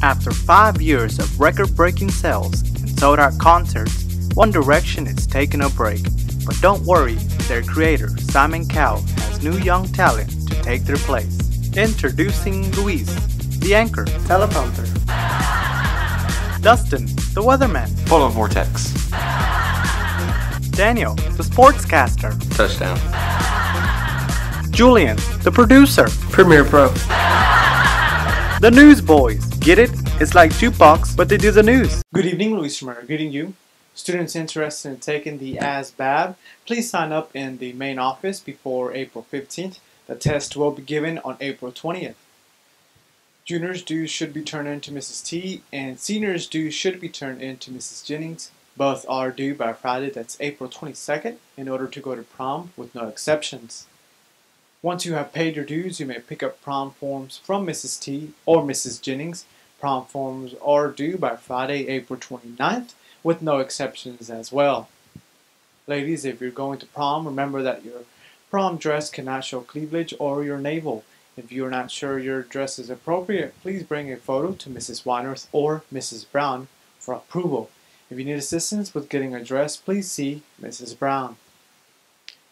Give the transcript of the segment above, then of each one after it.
After 5 years of record-breaking sales and sold-out concerts, One Direction is taking a break. But don't worry, their creator, Simon Cowell, has new young talent to take their place. Introducing Luis, the anchor, teleprompter. Dustin, the weatherman. Polar vortex. Daniel, the sportscaster. Touchdown. Julian, the producer. Premiere Pro. The newsboys. Get it? It's like jukebox, but they do the news. Good evening, Luis Romero. Greeting you. Students interested in taking the ASVAB, please sign up in the main office before April 15th. The test will be given on April 20th. Juniors' dues should be turned in to Mrs. T, and seniors' dues should be turned in to Mrs. Jennings. Both are due by Friday, that's April 22nd, in order to go to prom with no exceptions. Once you have paid your dues, you may pick up prom forms from Mrs. T or Mrs. Jennings. Prom forms are due by Friday, April 29th, with no exceptions as well. Ladies, if you're going to prom, remember that your prom dress cannot show cleavage or your navel. If you're not sure your dress is appropriate, please bring a photo to Mrs. Weinerth or Mrs. Brown for approval. If you need assistance with getting a dress, please see Mrs. Brown.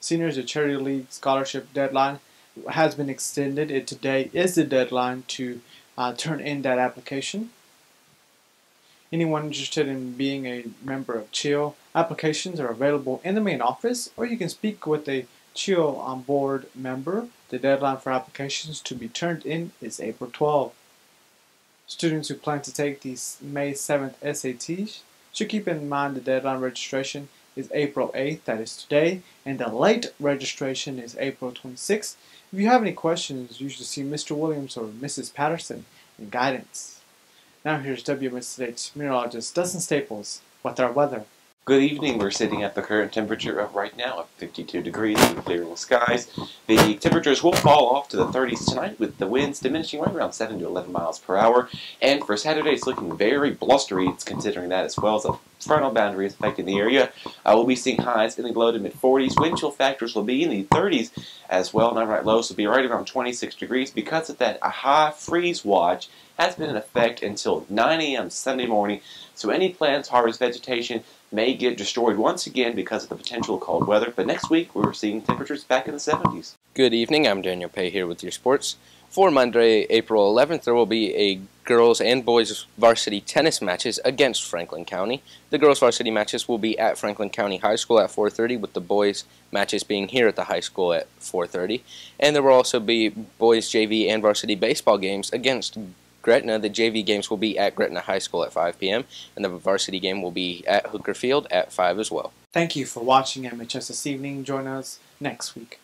Seniors, the Charity League scholarship deadline has been extended. Today is the deadline to turn in that application. Anyone interested in being a member of CHIL, applications are available in the main office, or you can speak with a CHIL on board member. The deadline for applications to be turned in is April 12. Students who plan to take the May 7th SATs should keep in mind the deadline registration is April 8th, that is today, and the late registration is April 26th. If you have any questions, you should see Mr. Williams or Mrs. Patterson in guidance. Now here's WMSH Meteorologist Dustin Staples with our weather. Good evening. We're sitting at the current temperature of right now at 52 degrees with clear skies. The temperatures will fall off to the 30s tonight with the winds diminishing right around 7 to 11 miles per hour. And for Saturday, it's looking very blustery. It's considering that as well as a frontal boundary is affecting the area. We'll be seeing highs in the low to mid 40s. Wind chill factors will be in the 30s as well. Night lows will be right around 26 degrees because of that. A high freeze watch has been in effect until 9 a.m. Sunday morning. So any plants, harvest, vegetation may get destroyed once again because of the potential cold weather. But next week, we're seeing temperatures back in the 70s. Good evening, I'm Daniel Peay here with your sports. For Monday, April 11th, there will be a girls and boys varsity tennis matches against Franklin County. The girls varsity matches will be at Franklin County High School at 4:30, with the boys matches being here at the high school at 4:30. And there will also be boys JV and varsity baseball games against Gretna. The JV games will be at Gretna High School at 5 p.m. and the varsity game will be at Hooker Field at 5 as well. Thank you for watching MHS This Evening. Join us next week.